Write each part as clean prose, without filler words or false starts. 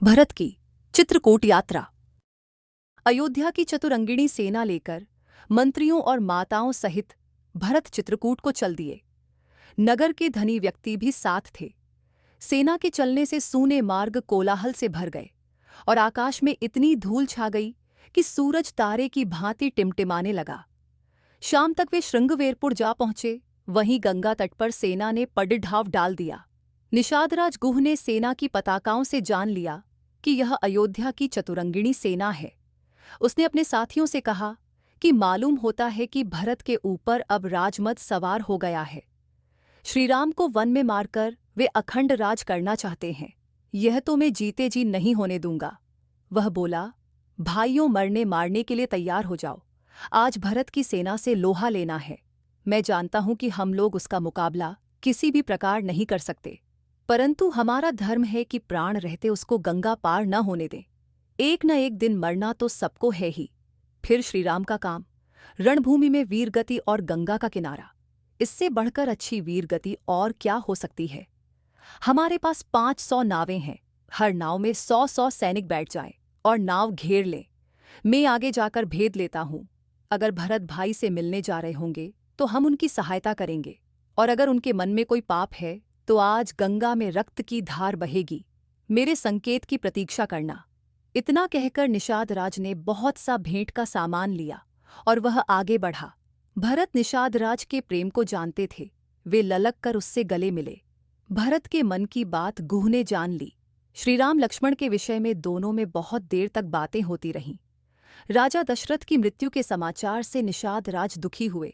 भरत की चित्रकूट यात्रा। अयोध्या की चतुरंगिणी सेना लेकर मंत्रियों और माताओं सहित भरत चित्रकूट को चल दिए। नगर के धनी व्यक्ति भी साथ थे। सेना के चलने से सूने मार्ग कोलाहल से भर गए और आकाश में इतनी धूल छा गई कि सूरज तारे की भांति टिमटिमाने लगा। शाम तक वे श्रृंगवेरपुर जा पहुंचे। वहीं गंगा तट पर सेना ने पडिढाव डाल दिया। निषादराज गुह ने सेना की पताकाओं से जान लिया कि यह अयोध्या की चतुरंगिणी सेना है। उसने अपने साथियों से कहा कि मालूम होता है कि भरत के ऊपर अब राजमद सवार हो गया है। श्रीराम को वन में मारकर वे अखंड राज करना चाहते हैं। यह तो मैं जीते जी नहीं होने दूंगा। वह बोला, भाइयों, मरने मारने के लिए तैयार हो जाओ। आज भरत की सेना से लोहा लेना है। मैं जानता हूं कि हम लोग उसका मुकाबला किसी भी प्रकार नहीं कर सकते, परंतु हमारा धर्म है कि प्राण रहते उसको गंगा पार न होने दें। एक न एक दिन मरना तो सबको है ही। फिर श्रीराम का काम, रणभूमि में वीरगति और गंगा का किनारा। इससे बढ़कर अच्छी वीरगति और क्या हो सकती है। हमारे पास 500 नावें हैं। हर नाव में 100-100 सैनिक बैठ जाएं और नाव घेर लें। मैं आगे जाकर भेद लेता हूँ। अगर भरत भाई से मिलने जा रहे होंगे तो हम उनकी सहायता करेंगे, और अगर उनके मन में कोई पाप है तो आज गंगा में रक्त की धार बहेगी। मेरे संकेत की प्रतीक्षा करना। इतना कहकर निषादराज ने बहुत सा भेंट का सामान लिया और वह आगे बढ़ा। भरत निषादराज के प्रेम को जानते थे। वे ललक कर उससे गले मिले। भरत के मन की बात गुह ने जान ली। श्रीराम लक्ष्मण के विषय में दोनों में बहुत देर तक बातें होती रहीं। राजा दशरथ की मृत्यु के समाचार से निषादराज दुखी हुए।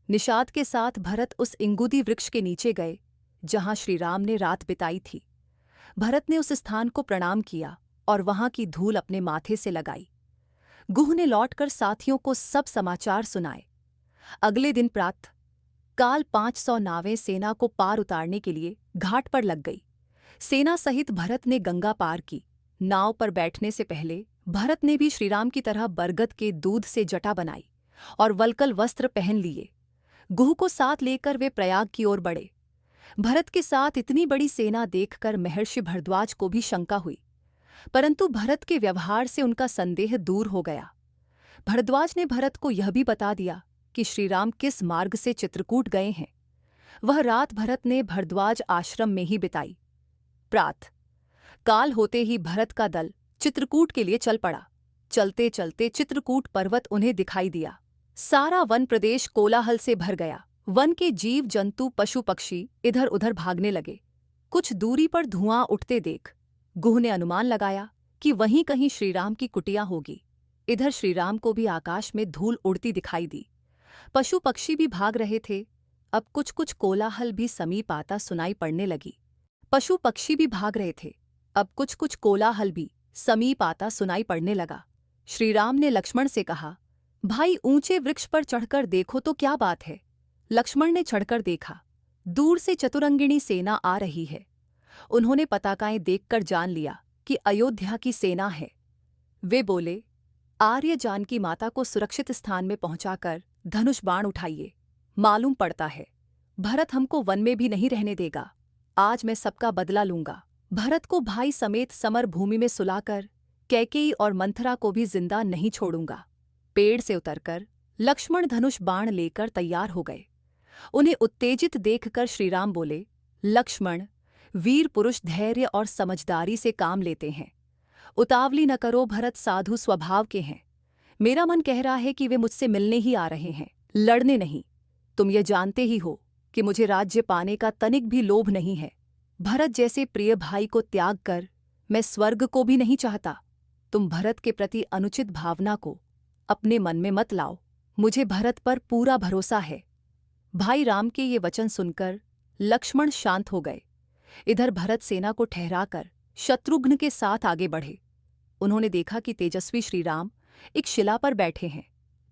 निषाद के साथ भरत उस इंगुदी वृक्ष के नीचे गए जहां श्रीराम ने रात बिताई थी। भरत ने उस स्थान को प्रणाम किया और वहां की धूल अपने माथे से लगाई। गुह ने लौटकर साथियों को सब समाचार सुनाए। अगले दिन प्रातः काल 500 नावें सेना को पार उतारने के लिए घाट पर लग गई। सेना सहित भरत ने गंगा पार की। नाव पर बैठने से पहले भरत ने भी श्रीराम की तरह बरगद के दूध से जटा बनाई और वल्कल वस्त्र पहन लिए। गुह को साथ लेकर वे प्रयाग की ओर बढ़े। भरत के साथ इतनी बड़ी सेना देखकर महर्षि भरद्वाज को भी शंका हुई, परंतु भरत के व्यवहार से उनका संदेह दूर हो गया। भरद्वाज ने भरत को यह भी बता दिया कि श्रीराम किस मार्ग से चित्रकूट गए हैं। वह रात भरत ने भरद्वाज आश्रम में ही बिताई। प्रातः काल होते ही भरत का दल चित्रकूट के लिए चल पड़ा। चलते चलते चित्रकूट पर्वत उन्हें दिखाई दिया। सारा वन प्रदेश कोलाहल से भर गया। वन के जीव जंतु पशु पक्षी इधर उधर भागने लगे। कुछ दूरी पर धुआं उठते देख गुह ने अनुमान लगाया कि वहीं कहीं श्रीराम की कुटिया होगी। इधर श्रीराम को भी आकाश में धूल उड़ती दिखाई दी। पशु पक्षी भी भाग रहे थे। अब कुछ कुछ कोलाहल भी समीप आता सुनाई पड़ने लगी। पशु पक्षी भी भाग रहे थे। अब कुछ कुछ कोलाहल भी समीप आता सुनाई पड़ने लगा। श्रीराम ने लक्ष्मण से कहा, भाई, ऊंचे वृक्ष पर चढ़कर देखो तो क्या बात है। लक्ष्मण ने चढ़कर देखा। दूर से चतुरंगिणी सेना आ रही है। उन्होंने पताकाएं देखकर जान लिया कि अयोध्या की सेना है। वे बोले, आर्य जानकी माता को सुरक्षित स्थान में पहुंचाकर धनुष बाण उठाइए। मालूम पड़ता है भरत हमको वन में भी नहीं रहने देगा। आज मैं सबका बदला लूंगा। भरत को भाई समेत समर भूमि में सुलाकर कैकेयी और मंथरा को भी जिंदा नहीं छोड़ूंगा। पेड़ से उतरकर लक्ष्मण धनुष बाण लेकर तैयार हो गए। उन्हें उत्तेजित देखकर श्रीराम बोले, लक्ष्मण, वीर पुरुष धैर्य और समझदारी से काम लेते हैं। उतावली न करो, भरत साधु स्वभाव के हैं। मेरा मन कह रहा है कि वे मुझसे मिलने ही आ रहे हैं, लड़ने नहीं। तुम ये जानते ही हो कि मुझे राज्य पाने का तनिक भी लोभ नहीं है। भरत जैसे प्रिय भाई को त्याग कर मैं स्वर्ग को भी नहीं चाहता। तुम भरत के प्रति अनुचित भावना को अपने मन में मत लाओ। मुझे भरत पर पूरा भरोसा है। भाई राम के ये वचन सुनकर लक्ष्मण शांत हो गए। इधर भरत सेना को ठहराकर शत्रुघ्न के साथ आगे बढ़े। उन्होंने देखा कि तेजस्वी श्रीराम एक शिला पर बैठे हैं।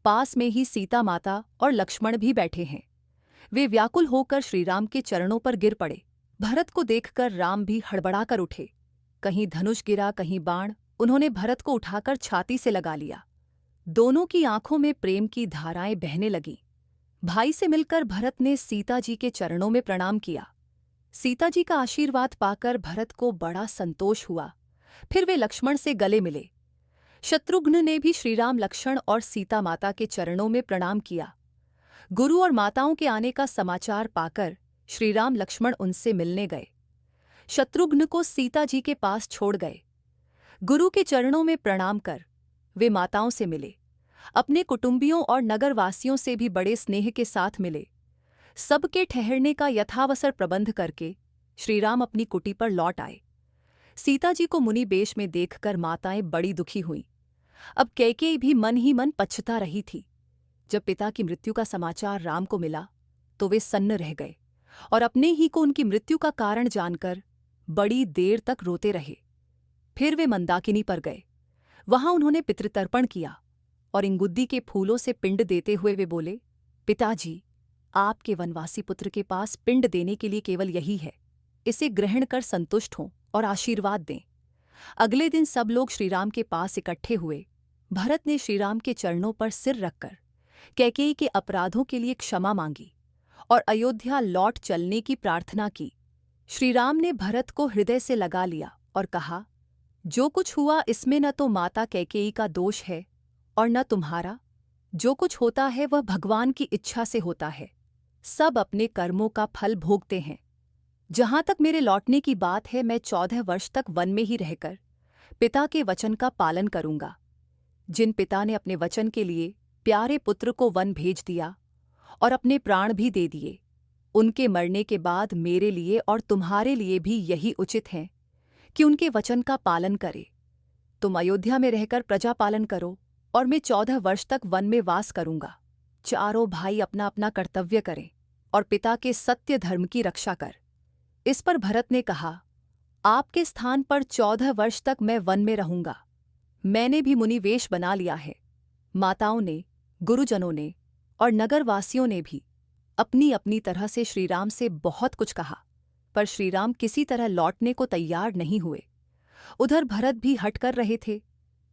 पास में ही सीता माता और लक्ष्मण भी बैठे हैं। वे व्याकुल होकर श्रीराम के चरणों पर गिर पड़े। भरत को देखकर राम भी हड़बड़ाकर उठे। कहीं धनुष गिरा, कहीं बाण। उन्होंने भरत को उठाकर छाती से लगा लिया। दोनों की आंखों में प्रेम की धाराएं बहने लगीं। भाई से मिलकर भरत ने सीता जी के चरणों में प्रणाम किया। सीता जी का आशीर्वाद पाकर भरत को बड़ा संतोष हुआ। फिर वे लक्ष्मण से गले मिले। शत्रुघ्न ने भी श्रीराम, लक्ष्मण और सीता माता के चरणों में प्रणाम किया। गुरु और माताओं के आने का समाचार पाकर श्रीराम लक्ष्मण उनसे मिलने गए। शत्रुघ्न को सीता जी के पास छोड़ गए। गुरु के चरणों में प्रणाम कर वे माताओं से मिले। अपने कुटुंबियों और नगरवासियों से भी बड़े स्नेह के साथ मिले। सबके ठहरने का यथावसर प्रबंध करके श्रीराम अपनी कुटी पर लौट आए। सीता जी को मुनि बेश में देखकर माताएं बड़ी दुखी हुईं। अब कैकेयी भी मन ही मन पछता रही थी। जब पिता की मृत्यु का समाचार राम को मिला तो वे सन्न रह गए और अपने ही को उनकी मृत्यु का कारण जानकर बड़ी देर तक रोते रहे। फिर वे मंदाकिनी पर गए। वहां उन्होंने पितृतर्पण किया और इंगुद्दी के फूलों से पिंड देते हुए वे बोले, पिताजी, आपके वनवासी पुत्र के पास पिंड देने के लिए केवल यही है। इसे ग्रहण कर संतुष्ट हों और आशीर्वाद दें। अगले दिन सब लोग श्रीराम के पास इकट्ठे हुए। भरत ने श्रीराम के चरणों पर सिर रखकर कैकेयी के अपराधों के लिए क्षमा मांगी और अयोध्या लौट चलने की प्रार्थना की। श्रीराम ने भरत को हृदय से लगा लिया और कहा, जो कुछ हुआ इसमें न तो माता कैकेयी का दोष है और न तुम्हारा। जो कुछ होता है वह भगवान की इच्छा से होता है। सब अपने कर्मों का फल भोगते हैं। जहां तक मेरे लौटने की बात है, मैं 14 वर्ष तक वन में ही रहकर पिता के वचन का पालन करूंगा। जिन पिता ने अपने वचन के लिए प्यारे पुत्र को वन भेज दिया और अपने प्राण भी दे दिए, उनके मरने के बाद मेरे लिए और तुम्हारे लिए भी यही उचित है कि उनके वचन का पालन करे। तुम अयोध्या में रहकर प्रजा पालन करो और मैं 14 वर्ष तक वन में वास करूंगा। चारों भाई अपना अपना कर्तव्य करें और पिता के सत्य धर्म की रक्षा कर। इस पर भरत ने कहा, आपके स्थान पर 14 वर्ष तक मैं वन में रहूंगा। मैंने भी मुनि वेश बना लिया है। माताओं ने, गुरुजनों ने और नगरवासियों ने भी अपनी अपनी तरह से श्रीराम से बहुत कुछ कहा, पर श्रीराम किसी तरह लौटने को तैयार नहीं हुए। उधर भरत भी हट कर रहे थे।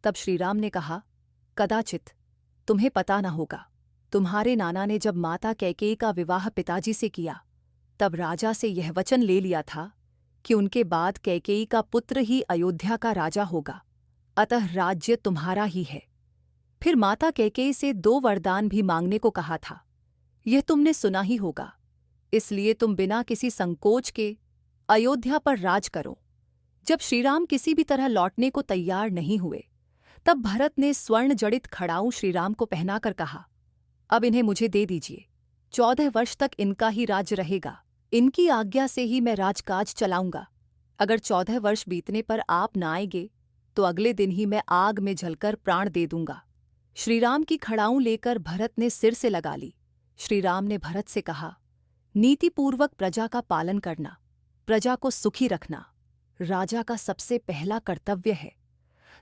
तब श्रीराम ने कहा, कदाचित तुम्हें पता न होगा, तुम्हारे नाना ने जब माता कैकेयी का विवाह पिताजी से किया तब राजा से यह वचन ले लिया था कि उनके बाद कैकेयी का पुत्र ही अयोध्या का राजा होगा, अतः राज्य तुम्हारा ही है। फिर माता कैकेयी से 2 वरदान भी मांगने को कहा था। यह तुमने सुना ही होगा, इसलिए तुम बिना किसी संकोच के अयोध्या पर राज करो। जब श्रीराम किसी भी तरह लौटने को तैयार नहीं हुए, तब भरत ने स्वर्ण जड़ित खड़ाऊं श्रीराम को पहनाकर कहा, अब इन्हें मुझे दे दीजिए। 14 वर्ष तक इनका ही राज्य रहेगा। इनकी आज्ञा से ही मैं राजकाज चलाऊंगा। अगर 14 वर्ष बीतने पर आप न आएंगे तो अगले दिन ही मैं आग में जलकर प्राण दे दूंगा। श्रीराम की खड़ाऊं लेकर भरत ने सिर से लगा ली। श्रीराम ने भरत से कहा, नीतिपूर्वक प्रजा का पालन करना, प्रजा को सुखी रखना राजा का सबसे पहला कर्तव्य है।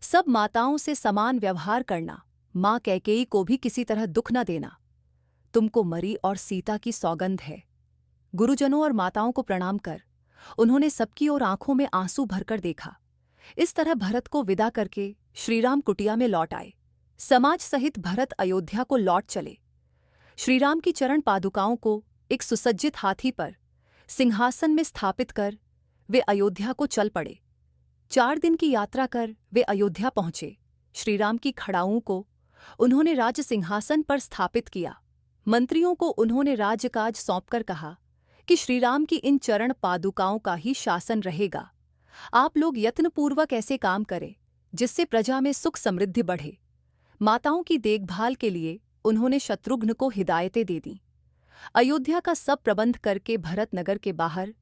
सब माताओं से समान व्यवहार करना, माँ कैकेयी को भी किसी तरह दुख न देना। तुमको मरी और सीता की सौगंध है। गुरुजनों और माताओं को प्रणाम कर उन्होंने सबकी ओर आंखों में आंसू भरकर देखा। इस तरह भरत को विदा करके श्रीराम कुटिया में लौट आए। समाज सहित भरत अयोध्या को लौट चले। श्रीराम की चरण पादुकाओं को एक सुसज्जित हाथी पर सिंहासन में स्थापित कर वे अयोध्या को चल पड़े। 4 दिन की यात्रा कर वे अयोध्या पहुंचे। श्रीराम की खड़ाऊं को उन्होंने राज सिंहासन पर स्थापित किया। मंत्रियों को उन्होंने राज्यकाज सौंपकर कहा कि श्रीराम की इन चरण पादुकाओं का ही शासन रहेगा। आप लोग यत्नपूर्वक ऐसे काम करें जिससे प्रजा में सुख समृद्धि बढ़े। माताओं की देखभाल के लिए उन्होंने शत्रुघ्न को हिदायतें दे दीं। अयोध्या का सब प्रबंध करके भरत नगर के बाहर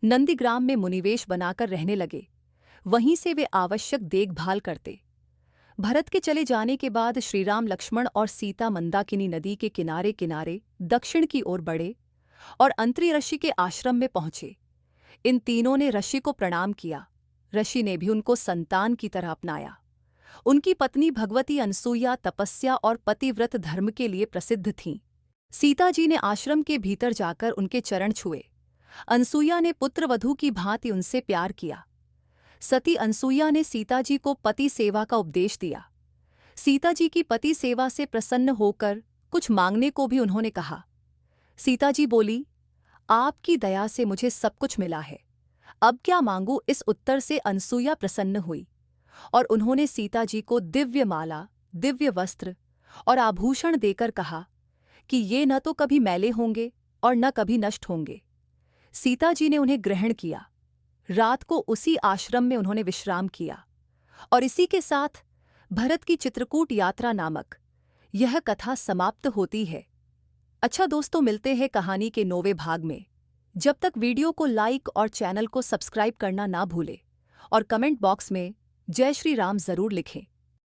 नंदीग्राम में मुनिवेश बनाकर रहने लगे। वहीं से वे आवश्यक देखभाल करते। भरत के चले जाने के बाद श्रीराम, लक्ष्मण और सीता मंदाकिनी नदी के किनारे किनारे दक्षिण की ओर बढ़े और अंत्री ऋषि के आश्रम में पहुंचे। इन तीनों ने ऋषि को प्रणाम किया। ऋषि ने भी उनको संतान की तरह अपनाया। उनकी पत्नी भगवती अनसुईया तपस्या और पतिव्रत धर्म के लिए प्रसिद्ध थीं। सीता जी ने आश्रम के भीतर जाकर उनके चरण छुए। अनसुईया ने पुत्रवधू की भांति उनसे प्यार किया। सती अनसुईया ने सीता जी को पति सेवा का उपदेश दिया। सीता जी की पति सेवा से प्रसन्न होकर कुछ मांगने को भी उन्होंने कहा। सीता जी बोली, आपकी दया से मुझे सब कुछ मिला है, अब क्या मांगूं। इस उत्तर से अनसुईया प्रसन्न हुई। और उन्होंने सीता जी को दिव्य माला, दिव्य वस्त्र और आभूषण देकर कहा कि ये न तो कभी मैले होंगे और न कभी नष्ट होंगे। सीता जी ने उन्हें ग्रहण किया। रात को उसी आश्रम में उन्होंने विश्राम किया। और इसी के साथ भरत की चित्रकूट यात्रा नामक यह कथा समाप्त होती है। अच्छा दोस्तों, मिलते हैं कहानी के 9वें भाग में। जब तक वीडियो को लाइक और चैनल को सब्सक्राइब करना ना भूलें और कमेंट बॉक्स में जय श्री राम जरूर लिखें।